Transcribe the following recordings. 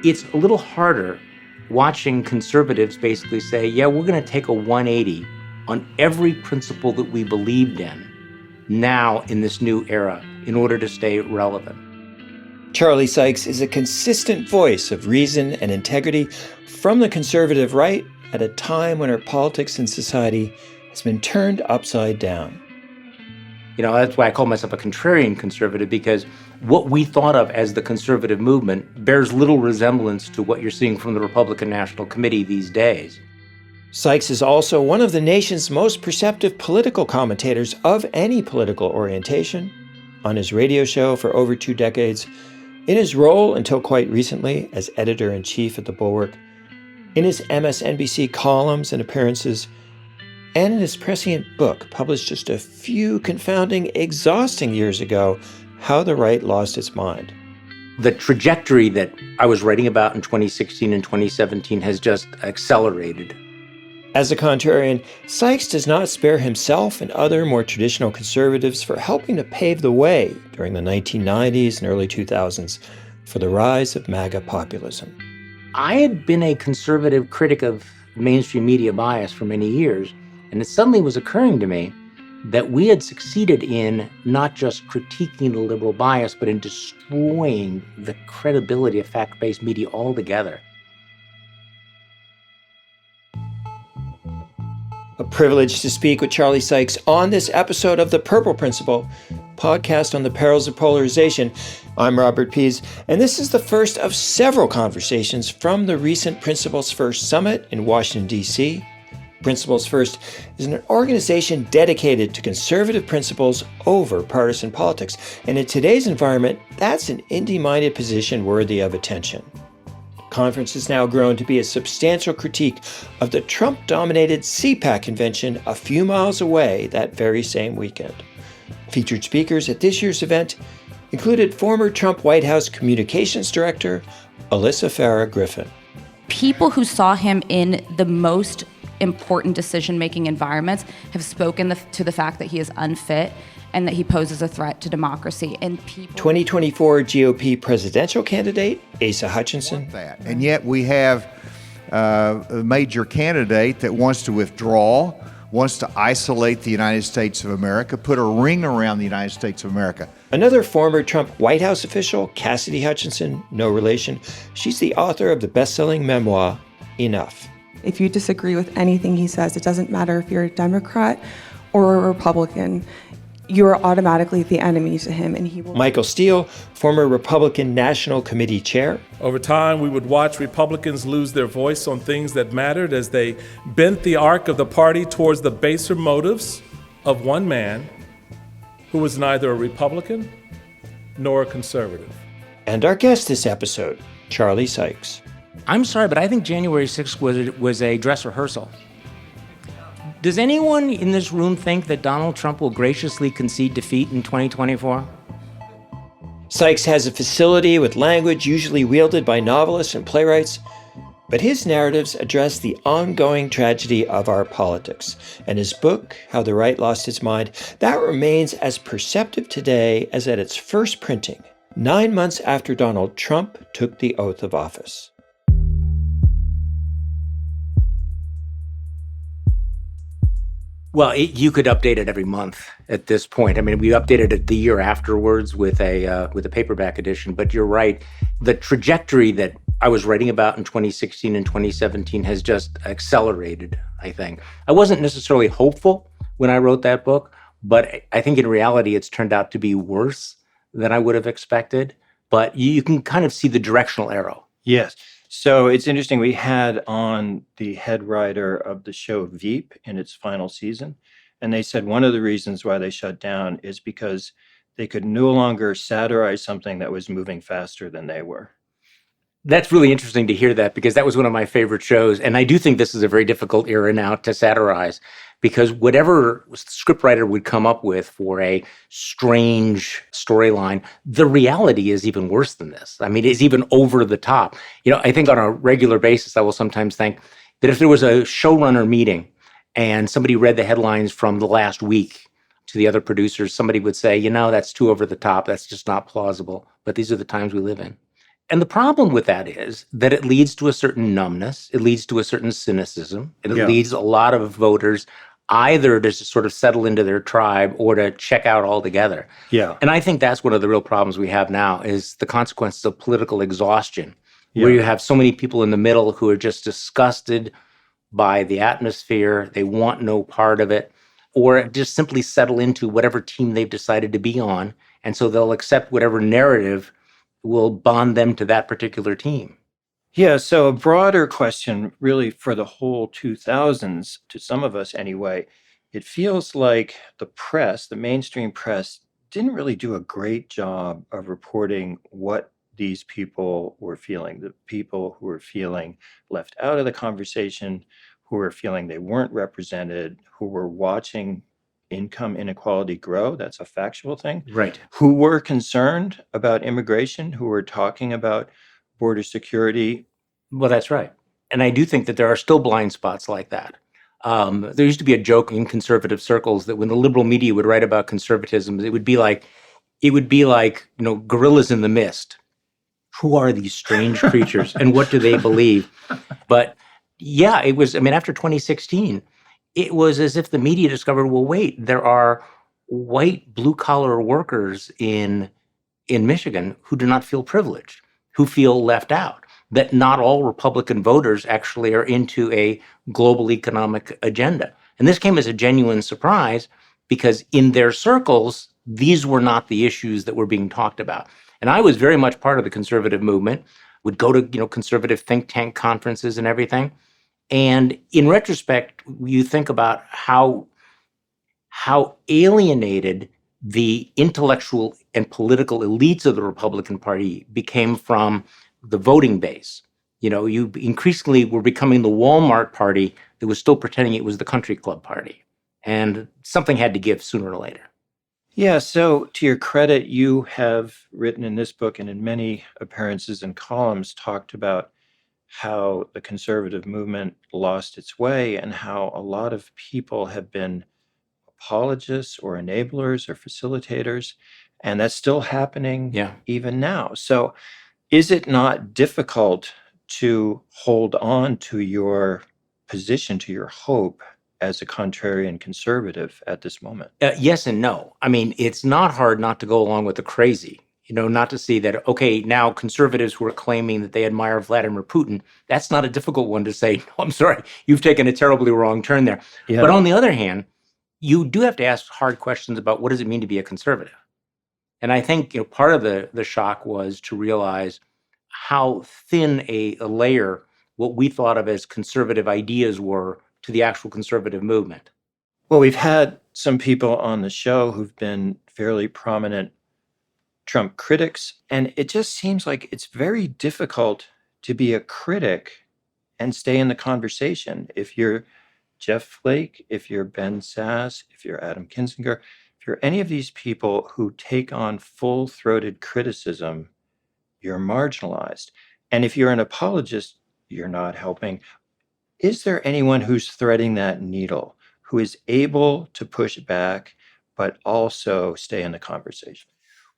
It's a little harder watching conservatives basically say, yeah, we're going to take a 180 on every principle that we believed in now in this new era in order to stay relevant. Charlie Sykes is a consistent voice of reason and integrity from the conservative right at a time when our politics and society has been turned upside down. You know, that's why I call myself a contrarian conservative, because what we thought of as the conservative movement bears little resemblance to what you're seeing from the Republican National Committee these days. Sykes is also one of the nation's most perceptive political commentators of any political orientation. On his radio show for over 2 decades, in his role until quite recently as editor-in-chief at The Bulwark, in his MSNBC columns and appearances, and in his prescient book, published just a few confounding, exhausting years ago, How the Right Lost Its Mind. The trajectory that I was writing about in 2016 and 2017 has just accelerated. As a contrarian, Sykes does not spare himself and other more traditional conservatives for helping to pave the way during the 1990s and early 2000s for the rise of MAGA populism. I had been a conservative critic of mainstream media bias for many years, and it suddenly was occurring to me that we had succeeded in not just critiquing the liberal bias, but in destroying the credibility of fact-based media altogether. A privilege to speak with Charlie Sykes on this episode of The Purple Principle, podcast on the perils of polarization. I'm Robert Pease, and this is the first of several conversations from the recent Principles First Summit in Washington, D.C. Principles First is an organization dedicated to conservative principles over partisan politics, and in today's environment, that's an indie-minded position worthy of attention. The conference has now grown to be a substantial critique of the Trump-dominated CPAC convention a few miles away that very same weekend. Featured speakers at this year's event included former Trump White House Communications Director Alyssa Farah Griffin. People who saw him in the most important decision-making environments have spoken to the fact that he is unfit and that he poses a threat to democracy. And 2024 GOP presidential candidate Asa Hutchinson. And yet we have a major candidate that wants to withdraw, wants to isolate the United States of America, put a ring around the United States of America. Another former Trump White House official, Cassidy Hutchinson, no relation. She's the author of the best-selling memoir, Enough. If you disagree with anything he says, it doesn't matter if you're a Democrat or a Republican, you're automatically the enemy to him, and he will. Michael Steele, former Republican National Committee chair. Over time, we would watch Republicans lose their voice on things that mattered as they bent the arc of the party towards the baser motives of one man who was neither a Republican nor a conservative. And our guest this episode, Charlie Sykes. I'm sorry, but I think January 6th was a dress rehearsal. Does anyone in this room think that Donald Trump will graciously concede defeat in 2024? Sykes has a facility with language usually wielded by novelists and playwrights, but his narratives address the ongoing tragedy of our politics. And his book, How the Right Lost Its Mind, that remains as perceptive today as at its first printing, 9 months after Donald Trump took the oath of office. Well, you could update it every month at this point. I mean, we updated it the year afterwards with a paperback edition. But you're right. The trajectory that I was writing about in 2016 and 2017 has just accelerated, I think. I wasn't necessarily hopeful when I wrote that book, but I think in reality it's turned out to be worse than I would have expected. But you can kind of see the directional arrow. Yes. So it's interesting. We had on the head writer of the show Veep in its final season, and they said one of the reasons why they shut down is because they could no longer satirize something that was moving faster than they were. That's really interesting to hear that, because that was one of my favorite shows. And I do think this is a very difficult era now to satirize, because whatever scriptwriter would come up with for a strange storyline, the reality is even worse than this. I mean, it's even over the top. You know, I think on a regular basis, I will sometimes think that if there was a showrunner meeting and somebody read the headlines from the last week to the other producers, somebody would say, you know, that's too over the top. That's just not plausible. But these are the times we live in. And the problem with that is that it leads to a certain numbness, it leads to a certain cynicism, and it Yeah. leads a lot of voters either to just sort of settle into their tribe or to check out altogether. Yeah. And I think that's one of the real problems we have now is the consequences of political exhaustion, where Yeah. you have so many people in the middle who are just disgusted by the atmosphere, they want no part of it, or just simply settle into whatever team they've decided to be on. And so they'll accept whatever narrative will bond them to that particular team. Yeah, so a broader question, really, for the whole 2000s, to some of us anyway, it feels like the press, the mainstream press, didn't really do a great job of reporting what these people were feeling, the people who were feeling left out of the conversation, who were feeling they weren't represented, who were watching income inequality grow. That's a factual thing. Right. Who were concerned about immigration, who were talking about border security. Well, that's right. And I do think that there are still blind spots like that. There used to be a joke in conservative circles that when the liberal media would write about conservatism, it would be like, gorillas in the mist. Who are these strange creatures and what do they believe? But yeah, it was, after 2016, it was as if the media discovered, well, wait, there are white blue collar workers in Michigan who do not feel privileged, who feel left out, that not all Republican voters actually are into a global economic agenda. And this came as a genuine surprise because in their circles, these were not the issues that were being talked about. And I was very much part of the conservative movement, would go to, conservative think tank conferences and everything. And in retrospect, you think about how alienated the intellectual and political elites of the Republican Party became from the voting base. You increasingly were becoming the Walmart Party that was still pretending it was the country club party. And something had to give sooner or later. Yeah, so to your credit, you have written in this book and in many appearances and columns talked about how the conservative movement lost its way and how a lot of people have been apologists or enablers or facilitators, and that's still happening even now. So is it not difficult to hold on to your position, to your hope as a contrarian conservative at this moment? Yes and no. It's not hard not to go along with the crazy, not to see that, okay, now conservatives who are claiming that they admire Vladimir Putin, that's not a difficult one to say, no, I'm sorry, you've taken a terribly wrong turn there. Yeah. But on the other hand, you do have to ask hard questions about what does it mean to be a conservative? And I think, part of the shock was to realize how thin a layer what we thought of as conservative ideas were to the actual conservative movement. Well, we've had some people on the show who've been fairly prominent Trump critics, and it just seems like it's very difficult to be a critic and stay in the conversation. If you're Jeff Flake, if you're Ben Sass, if you're Adam Kinzinger, if you're any of these people who take on full-throated criticism, you're marginalized. And if you're an apologist, you're not helping. Is there anyone who's threading that needle, who is able to push back, but also stay in the conversation?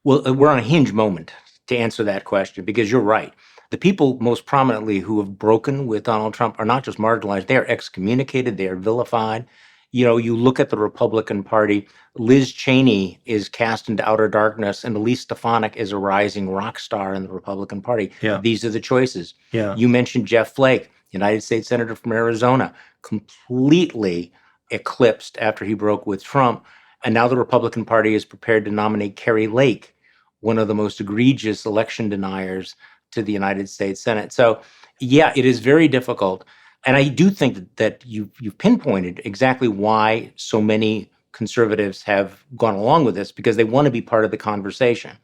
Well, we're on a Hinge moment to answer that question, because you're right. The people most prominently who have broken with Donald Trump are not just marginalized, they are excommunicated, they are vilified. You look at the Republican Party, Liz Cheney is cast into outer darkness, and Elise Stefanik is a rising rock star in the Republican Party. Yeah. These are the choices. Yeah. You mentioned Jeff Flake, United States Senator from Arizona, completely eclipsed after he broke with Trump. And now the Republican Party is prepared to nominate Carrie Lake, one of the most egregious election deniers, to the United States Senate. So, yeah, it is very difficult. And I do think that you've pinpointed exactly why so many conservatives have gone along with this, because they want to be part of the conversation.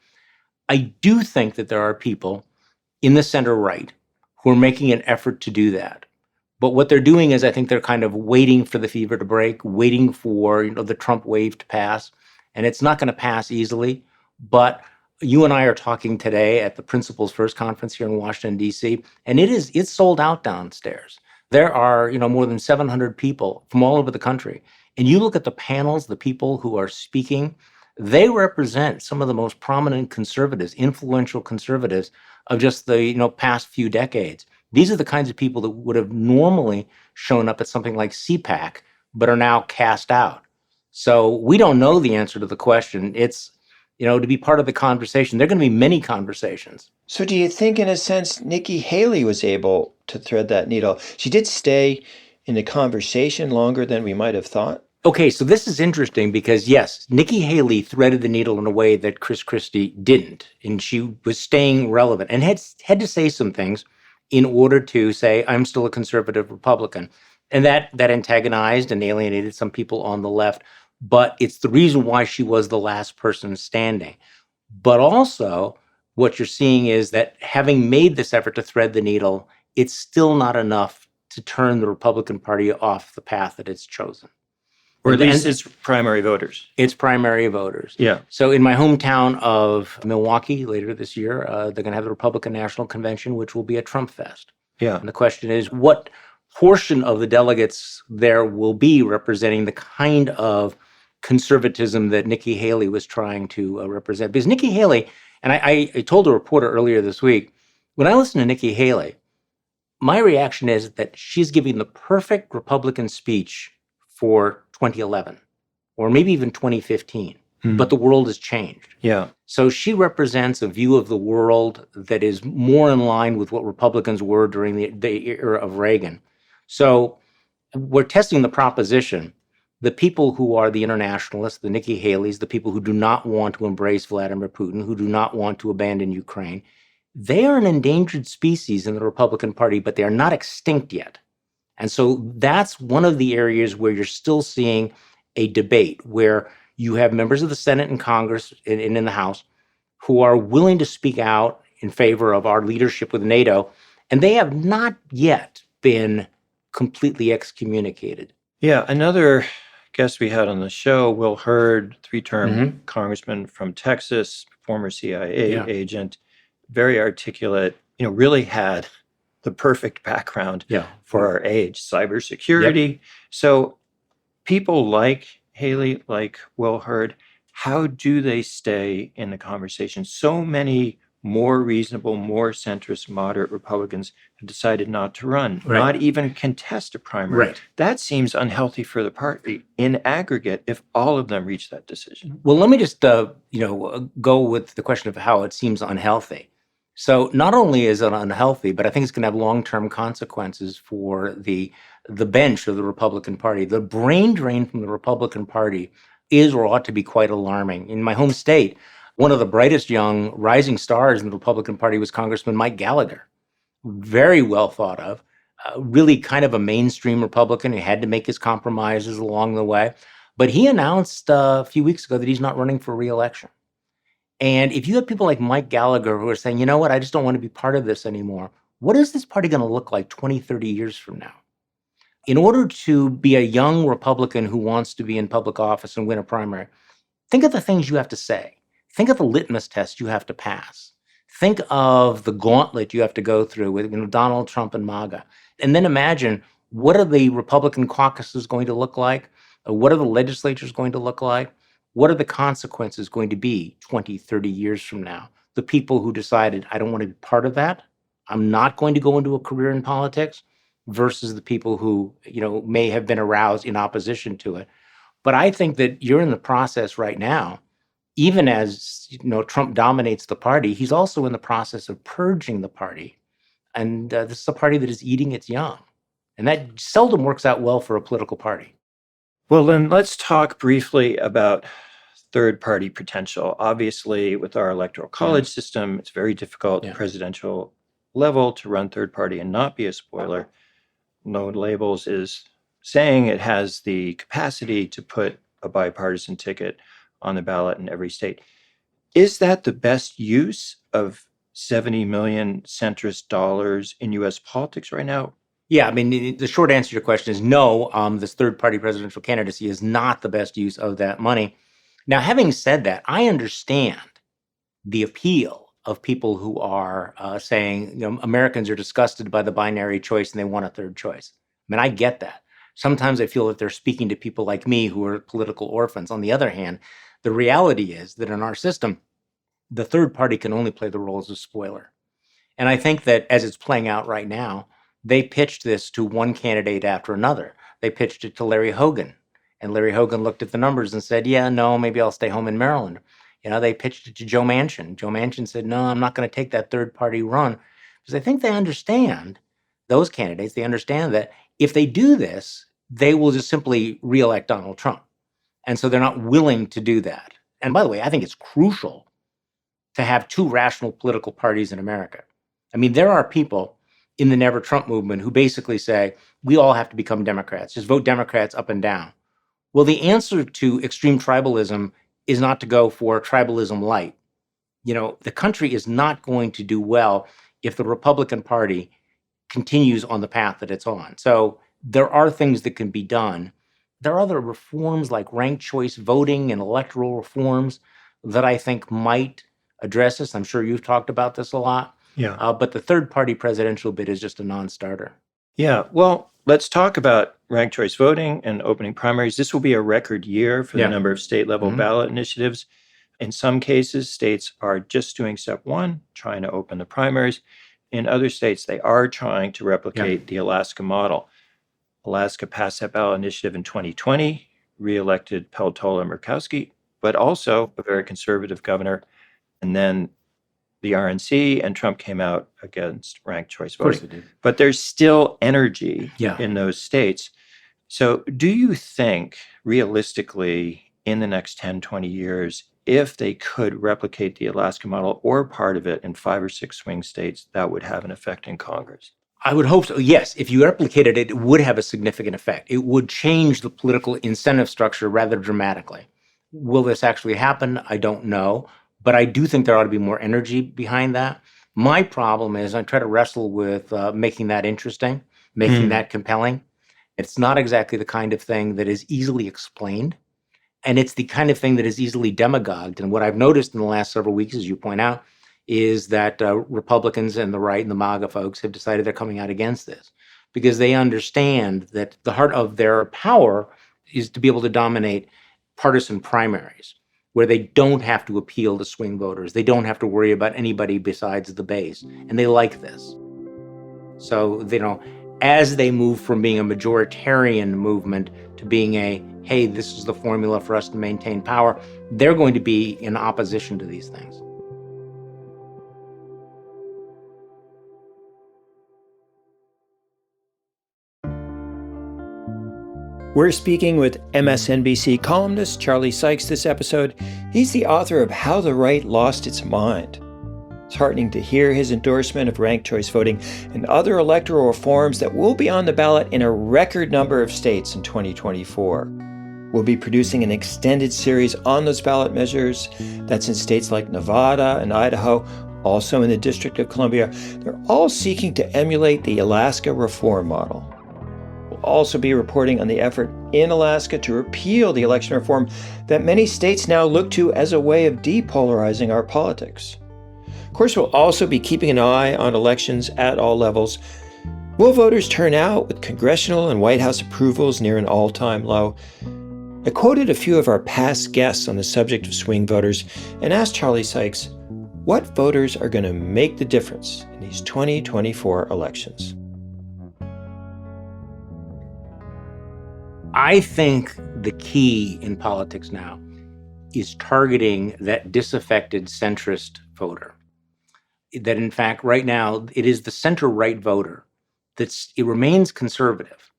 I do think that there are people in the center right who are making an effort to do that. But what they're doing is, I think they're kind of waiting for the fever to break, waiting for the Trump wave to pass. And it's not going to pass easily. But you and I are talking today at the Principal's First Conference here in Washington, D.C., and it's sold out downstairs. There are, more than 700 people from all over the country. And you look at the panels, the people who are speaking, they represent some of the most prominent conservatives, influential conservatives of just the past few decades. These are the kinds of people that would have normally shown up at something like CPAC, but are now cast out. So we don't know the answer to the question. It's, to be part of the conversation. There are going to be many conversations. So do you think, in a sense, Nikki Haley was able to thread that needle? She did stay in the conversation longer than we might have thought. Okay, so this is interesting because, yes, Nikki Haley threaded the needle in a way that Chris Christie didn't, and she was staying relevant and had to say some things in order to say, I'm still a conservative Republican. And that antagonized and alienated some people on the left, but it's the reason why she was the last person standing. But also, what you're seeing is that having made this effort to thread the needle, it's still not enough to turn the Republican Party off the path that it's chosen. Or at least its primary voters. Its primary voters. Yeah. So in my hometown of Milwaukee later this year, they're going to have the Republican National Convention, which will be a Trumpfest. Yeah. And the question is, what portion of the delegates there will be representing the kind of conservatism that Nikki Haley was trying to represent? Because Nikki Haley, and I told a reporter earlier this week, when I listen to Nikki Haley, my reaction is that she's giving the perfect Republican speech for 2011, or maybe even 2015. But the world has changed. Yeah. So she represents a view of the world that is more in line with what Republicans were during the era of Reagan. So we're testing the proposition. The people who are the internationalists, the Nikki Haleys, the people who do not want to embrace Vladimir Putin, who do not want to abandon Ukraine, they are an endangered species in the Republican Party, but they are not extinct yet. And so that's one of the areas where you're still seeing a debate where you have members of the Senate and Congress and in the House who are willing to speak out in favor of our leadership with NATO, and they have not yet been completely excommunicated. Yeah. Another guest we had on the show, Will Hurd, three-term congressman from Texas, former CIA agent, very articulate, really had the perfect background for our age, cybersecurity. Yep. So people like Haley, like Will Hurd, how do they stay in the conversation? So many more reasonable, more centrist, moderate Republicans have decided not to run, not even contest a primary. Right. That seems unhealthy for the party in aggregate if all of them reach that decision. Well, let me just go with the question of how it seems unhealthy. So not only is it unhealthy, but I think it's going to have long-term consequences for the bench of the Republican Party. The brain drain from the Republican Party is or ought to be quite alarming. In my home state, one of the brightest young rising stars in the Republican Party was Congressman Mike Gallagher. Very well thought of, really kind of a mainstream Republican who had to make his compromises along the way. But he announced a few weeks ago that he's not running for re-election. And if you have people like Mike Gallagher who are saying, you know what, I just don't want to be part of this anymore, what is this party going to look like 20, 30 years from now? In order to be a young Republican who wants to be in public office and win a primary, think of the things you have to say. Think of the litmus test you have to pass. Think of the gauntlet you have to go through with Donald Trump and MAGA. And then imagine, what are the Republican caucuses going to look like? What are the legislatures going to look like? What are the consequences going to be 20, 30 years from now? The people who decided, I don't want to be part of that, I'm not going to go into a career in politics, versus the people who, may have been aroused in opposition to it. But I think that you're in the process right now, even as, Trump dominates the party, he's also in the process of purging the party. And this is a party that is eating its young. And that seldom works out well for a political party. Well, then let's talk briefly about third-party potential. Obviously, with our electoral college system, it's very difficult at presidential level to run third-party and not be a spoiler. No Labels is saying it has the capacity to put a bipartisan ticket on the ballot in every state. Is that the best use of 70 million centrist dollars in U.S. politics right now? Yeah, I mean, the short answer to your question is no. This third-party presidential candidacy is not the best use of that money. Now, having said that, I understand the appeal of people who are saying, Americans are disgusted by the binary choice and they want a third choice. I mean, I get that. Sometimes I feel that they're speaking to people like me who are political orphans. On the other hand, The reality is that in our system, the third party can only play the role as a spoiler. And I think that as it's playing out right now, they pitched this to one candidate after another. They pitched it to Larry Hogan, and Larry Hogan looked at the numbers and said, yeah, no, maybe I'll stay home in Maryland. They pitched it to Joe Manchin. Joe Manchin said, no, I'm not going to take that third party run. Because I think they understand, those candidates, they understand that if they do this, they will just simply reelect Donald Trump. And so they're not willing to do that. And by the way, I think it's crucial to have two rational political parties in America. I mean, there are people in the Never Trump movement who basically say, we all have to become Democrats, just vote Democrats up and down. Well, the answer to extreme tribalism is not to go for tribalism light. The country is not going to do well if the Republican Party continues on the path that it's on. So there are things that can be done. There are other reforms like ranked choice voting and electoral reforms that I think might address this. I'm sure you've talked about this a lot. Yeah. But the third party presidential bid is just a non-starter. Yeah. Well, let's talk about ranked choice voting and opening primaries. This will be a record year for the number of state level ballot initiatives. In some cases, states are just doing step one, trying to open the primaries. In other states, they are trying to replicate the Alaska model. Alaska passed that ballot initiative in 2020, reelected Peltola Murkowski, but also a very conservative governor. And then the RNC and Trump came out against ranked choice voting. But there's still energy in those states. So do you think realistically in the next 10, 20 years, if they could replicate the Alaska model or part of it in 5 or 6 swing states, that would have an effect in Congress? I would hope so. Yes, if you replicated it, it would have a significant effect. It would change the political incentive structure rather dramatically. Will this actually happen? I don't know. But I do think there ought to be more energy behind that. My problem is I try to wrestle with making that interesting, making that compelling. It's not exactly the kind of thing that is easily explained. And it's the kind of thing that is easily demagogued. And what I've noticed in the last several weeks, as you point out, is that Republicans and the right and the MAGA folks have decided they're coming out against this because they understand that the heart of their power is to be able to dominate partisan primaries, where they don't have to appeal to swing voters. They don't have to worry about anybody besides the base. And they like this. So, as they move from being a majoritarian movement to being hey, this is the formula for us to maintain power, they're going to be in opposition to these things. We're speaking with MSNBC columnist Charlie Sykes this episode. He's the author of How the Right Lost Its Mind. It's heartening to hear his endorsement of ranked choice voting and other electoral reforms that will be on the ballot in a record number of states in 2024. We'll be producing an extended series on those ballot measures that's in states like Nevada and Idaho, also in the District of Columbia. They're all seeking to emulate the Alaska reform model. We'll also be reporting on the effort in Alaska to repeal the election reform that many states now look to as a way of depolarizing our politics. Of course, we'll also be keeping an eye on elections at all levels. Will voters turn out with congressional and White House approvals near an all-time low? I quoted a few of our past guests on the subject of swing voters and asked Charlie Sykes what voters are going to make the difference in these 2024 elections. I think the key in politics now is targeting that disaffected centrist voter. That in fact, right now, it is the center-right voter it remains conservative,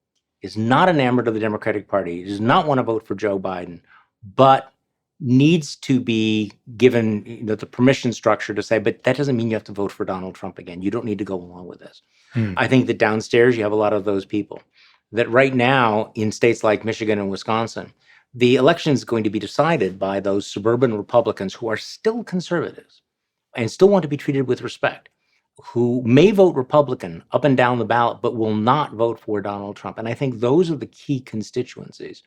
is not enamored of the Democratic Party, does not want to vote for Joe Biden, but needs to be given the permission structure to say, but that doesn't mean you have to vote for Donald Trump again. You don't need to go along with this. I think that downstairs you have a lot of those people. That right now in states like Michigan and Wisconsin, the election is going to be decided by those suburban Republicans who are still conservatives and still want to be treated with respect, who may vote Republican up and down the ballot, but will not vote for Donald Trump. And I think those are the key constituencies.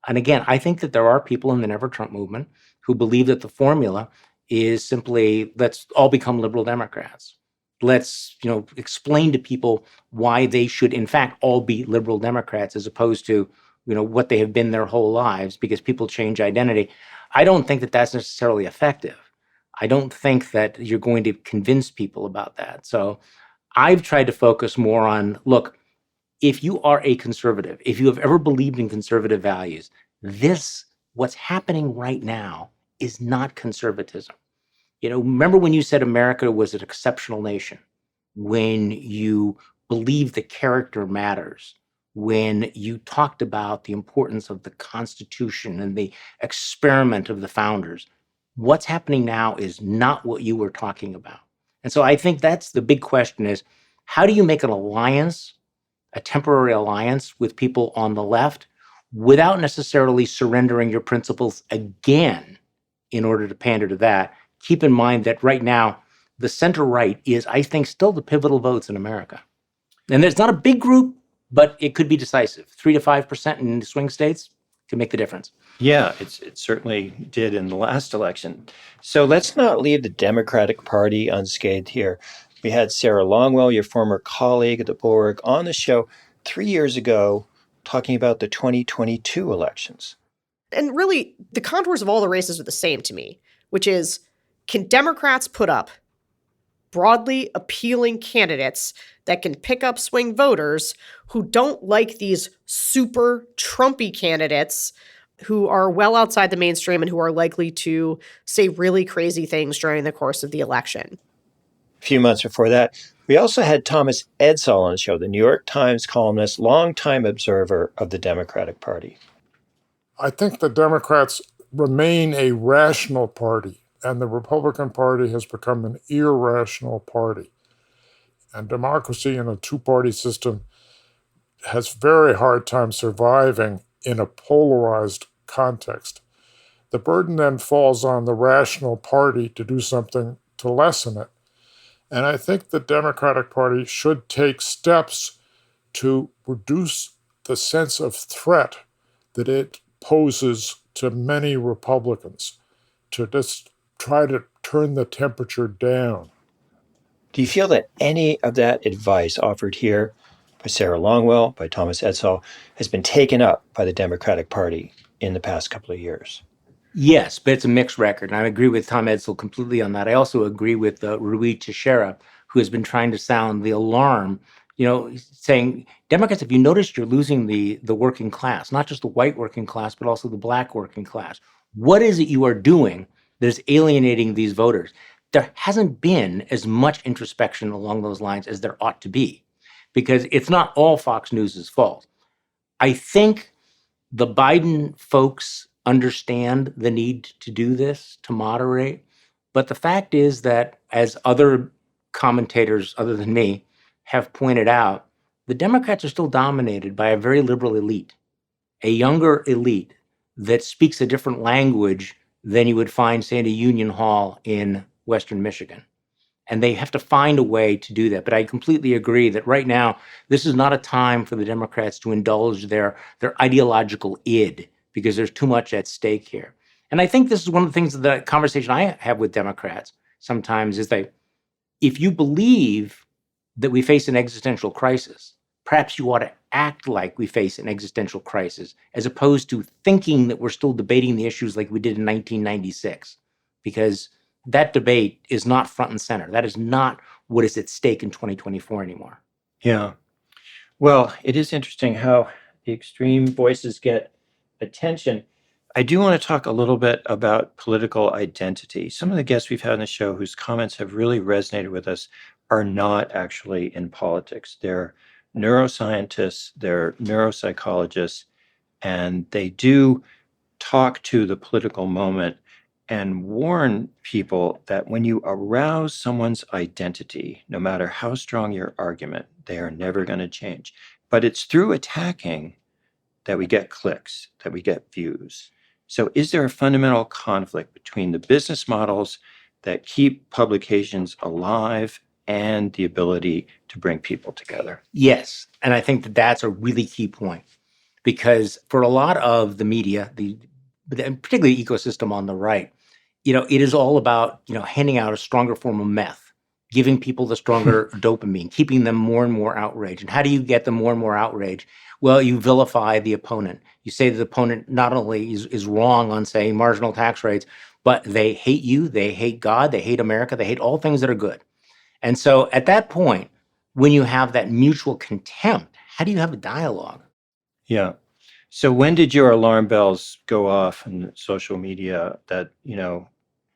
And again, I think that there are people in the Never Trump movement who believe that the formula is simply, let's all become liberal Democrats. Let's, explain to people why they should, in fact, all be liberal Democrats, as opposed to, what they have been their whole lives because people change identity. I don't think that that's necessarily effective. I don't think that you're going to convince people about that. So I've tried to focus more on, look, if you are a conservative, if you have ever believed in conservative values, what's happening right now is not conservatism. Remember when you said America was an exceptional nation, when you believed that character matters, when you talked about the importance of the Constitution and the experiment of the founders. What's happening now is not what you were talking about. And so I think that's the big question is, how do you make an alliance, a temporary alliance with people on the left without necessarily surrendering your principles again in order to pander to that? Keep in mind that right now, the center right is, I think, still the pivotal votes in America. And there's not a big group, but it could be decisive. 3 to 5% in the swing states could make the difference. Yeah, it certainly did in the last election. So let's not leave the Democratic Party unscathed here. We had Sarah Longwell, your former colleague at the Bulwark, on the show 3 years ago talking about the 2022 elections. And really, the contours of all the races are the same to me, which is, can Democrats put up broadly appealing candidates that can pick up swing voters who don't like these super Trumpy candidates who are well outside the mainstream and who are likely to say really crazy things during the course of the election? A few months before that, we also had Thomas Edsall on the show, the New York Times columnist, longtime observer of the Democratic Party. I think the Democrats remain a rational party, and the Republican Party has become an irrational party. And democracy in a two-party system has very hard time surviving in a polarized context. The burden then falls on the rational party to do something to lessen it. And I think the Democratic Party should take steps to reduce the sense of threat that it poses to many Republicans, to just try to turn the temperature down. Do you feel that any of that advice offered here by Sarah Longwell, by Thomas Edsall, has been taken up by the Democratic Party in the past couple of years? Yes, but it's a mixed record. And I agree with Tom Edsall completely on that. I also agree with Rui Teixeira, who has been trying to sound the alarm, saying, Democrats, if you notice, you're losing the working class, not just the white working class, but also the black working class. What is it you are doing that is alienating these voters? There hasn't been as much introspection along those lines as there ought to be, because it's not all Fox News' fault. I think the Biden folks understand the need to do this, to moderate. But the fact is that, as other commentators other than me have pointed out, the Democrats are still dominated by a very liberal elite, a younger elite that speaks a different language than you would find, say, in a Union Hall in Western Michigan. And they have to find a way to do that. But I completely agree that right now, this is not a time for the Democrats to indulge their ideological id, because there's too much at stake here. And I think this is one of the things, the conversation I have with Democrats sometimes is that if you believe that we face an existential crisis, perhaps you ought to act like we face an existential crisis, as opposed to thinking that we're still debating the issues like we did in 1996, because that debate is not front and center. That is not what is at stake in 2024 anymore. Yeah. Well, it is interesting how the extreme voices get attention. I do want to talk a little bit about political identity. Some of the guests we've had on the show whose comments have really resonated with us are not actually in politics. They're neuroscientists, they're neuropsychologists, and they do talk to the political moment and warn people that when you arouse someone's identity, no matter how strong your argument, they are never going to change. But it's through attacking that we get clicks, that we get views. So is there a fundamental conflict between the business models that keep publications alive and the ability to bring people together? Yes. And I think that that's a really key point, because for a lot of the media, and particularly the ecosystem on the right, it is all about, handing out a stronger form of meth, giving people the stronger dopamine, keeping them more and more outraged. And how do you get them more and more outraged? Well, you vilify the opponent. You say the opponent not only is wrong on, say, marginal tax rates, but they hate you, they hate God, they hate America, they hate all things that are good. And so at that point, when you have that mutual contempt, how do you have a dialogue? Yeah. So when did your alarm bells go off on social media that,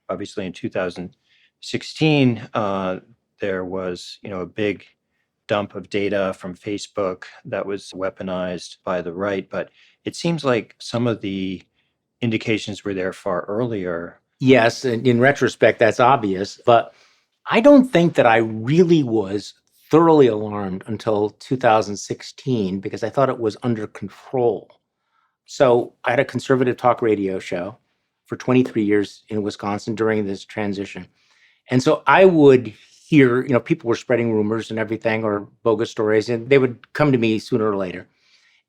obviously in 2016, there was, a big dump of data from Facebook that was weaponized by the right. But it seems like some of the indications were there far earlier. Yes, and in retrospect, that's obvious. But I don't think that I really was thoroughly alarmed until 2016 because I thought it was under control. So I had a conservative talk radio show for 23 years in Wisconsin during this transition. And so I would hear, people were spreading rumors and everything or bogus stories, and they would come to me sooner or later.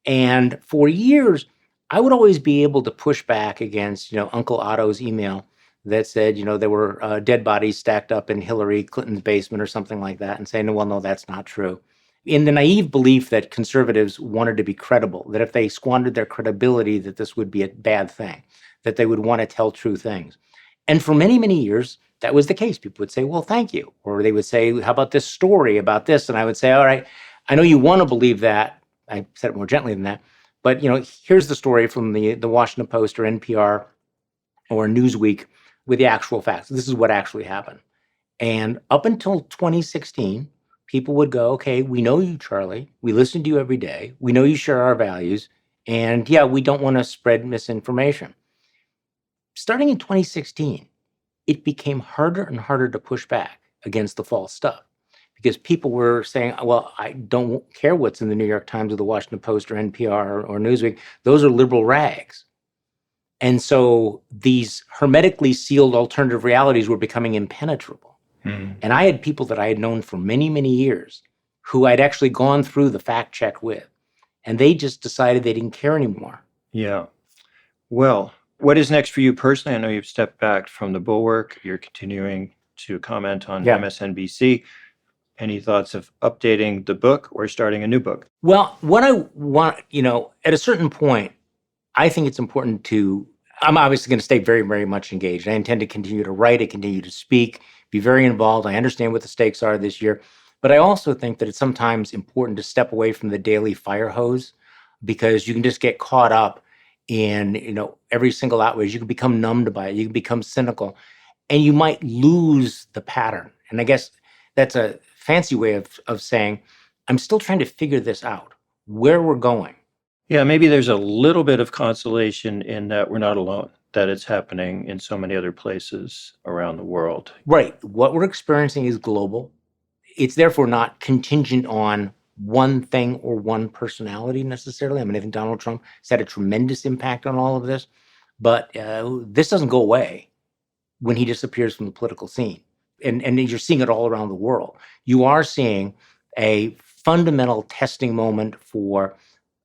And for years, I would always be able to push back against, Uncle Otto's email that said, there were dead bodies stacked up in Hillary Clinton's basement or something like that, and say, no, that's not true. In the naive belief that conservatives wanted to be credible, that if they squandered their credibility, that this would be a bad thing, that they would want to tell true things. And for many, many years, that was the case. People would say, well, thank you. Or they would say, how about this story about this? And I would say, all right, I know you want to believe that. I said it more gently than that. But, here's the story from the Washington Post or NPR or Newsweek with the actual facts. This is what actually happened. And up until 2016, people would go, okay, we know you, Charlie. We listen to you every day. We know you share our values. And yeah, we don't want to spread misinformation. Starting in 2016, it became harder and harder to push back against the false stuff because people were saying, well, I don't care what's in the New York Times or the Washington Post or NPR or Newsweek. Those are liberal rags. And so these hermetically sealed alternative realities were becoming impenetrable. And I had people that I had known for many, many years who I'd actually gone through the fact check with, and they just decided they didn't care anymore. Yeah. Well, what is next for you personally? I know you've stepped back from the bulwark. You're continuing to comment on MSNBC. Any thoughts of updating the book or starting a new book? Well, what I want, at a certain point, I think it's important I'm obviously going to stay very, very much engaged. I intend to continue to write, I continue to speak, be very involved. I understand what the stakes are this year. But I also think that it's sometimes important to step away from the daily fire hose because you can just get caught up in, every single outrage. You can become numbed by it. You can become cynical and you might lose the pattern. And I guess that's a fancy way of saying, I'm still trying to figure this out, where we're going. Yeah, maybe there's a little bit of consolation in that we're not alone, that it's happening in so many other places around the world. Right. What we're experiencing is global. It's therefore not contingent on one thing or one personality necessarily. I mean, I think Donald Trump has had a tremendous impact on all of this, but this doesn't go away when he disappears from the political scene. And you're seeing it all around the world. You are seeing a fundamental testing moment for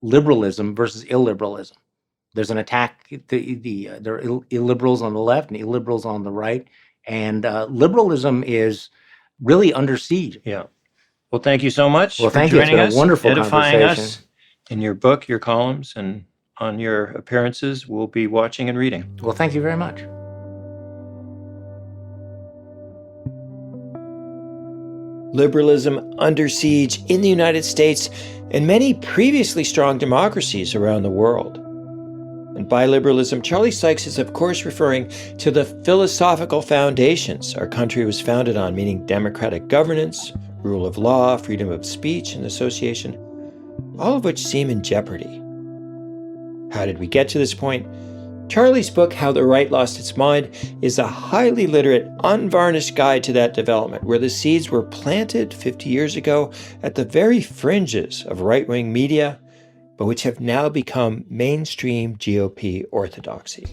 liberalism versus illiberalism. There's an attack. There are illiberals on the left and illiberals on the right. And liberalism is really under siege. Yeah. Well, thank you so much for joining you. It's been us, a wonderful edifying conversation. us in your book, your columns, and on your appearances. We'll be watching and reading. Well, thank you very much. Liberalism under siege in the United States and many previously strong democracies around the world. And by liberalism, Charlie Sykes is of course referring to the philosophical foundations our country was founded on, meaning democratic governance, rule of law, freedom of speech and association, all of which seem in jeopardy. How did we get to this point? Charlie's book, How the Right Lost Its Mind, is a highly literate, unvarnished guide to that development, where the seeds were planted 50 years ago at the very fringes of right-wing media, but which have now become mainstream GOP orthodoxy.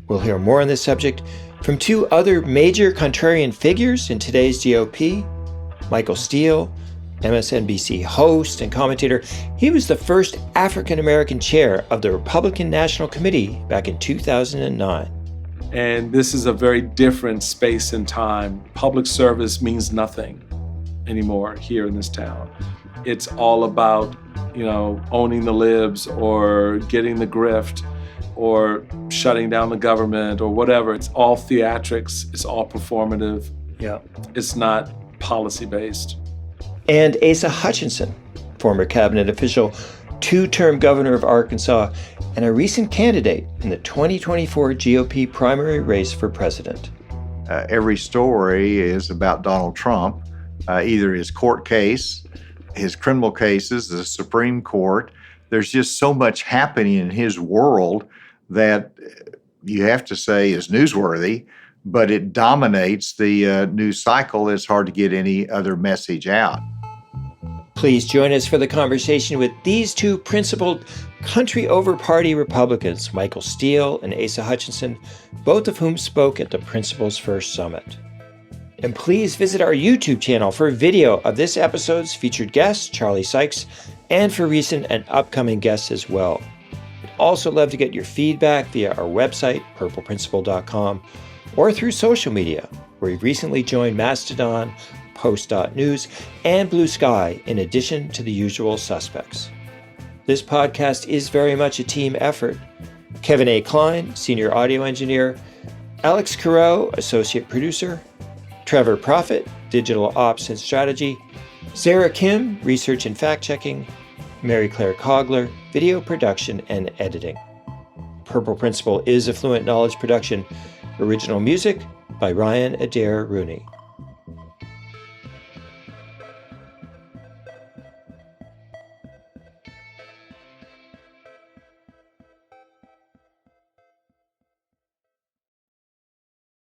We'll hear more on this subject from two other major contrarian figures in today's GOP, Michael Steele, MSNBC host and commentator. He was the first African-American chair of the Republican National Committee back in 2009. And this is a very different space and time. Public service means nothing anymore here in this town. It's all about, owning the libs or getting the grift or shutting down the government or whatever. It's all theatrics. It's all performative. Yeah. It's not policy-based. And Asa Hutchinson, former cabinet official, two-term governor of Arkansas, and a recent candidate in the 2024 GOP primary race for president. Every story is about Donald Trump, either his court case, his criminal cases, the Supreme Court. There's just so much happening in his world that you have to say is newsworthy, but it dominates the news cycle. It's hard to get any other message out. Please join us for the conversation with these two principled country-over-party Republicans, Michael Steele and Asa Hutchinson, both of whom spoke at the Principles First Summit. And please visit our YouTube channel for video of this episode's featured guest, Charlie Sykes, and for recent and upcoming guests as well. We'd also love to get your feedback via our website, purpleprinciple.com, or through social media, where we've recently joined Mastodon, Post.News, and Blue Sky, in addition to the usual suspects. This podcast is very much a team effort. Kevin A. Klein, senior audio engineer, Alex Carreau, associate producer, Trevor Prophet, digital ops and strategy, Sarah Kim, research and fact-checking, Mary Claire Cogler, video production and editing. Purple Principle is a Fluent Knowledge production. Original music by Ryan Adair Rooney.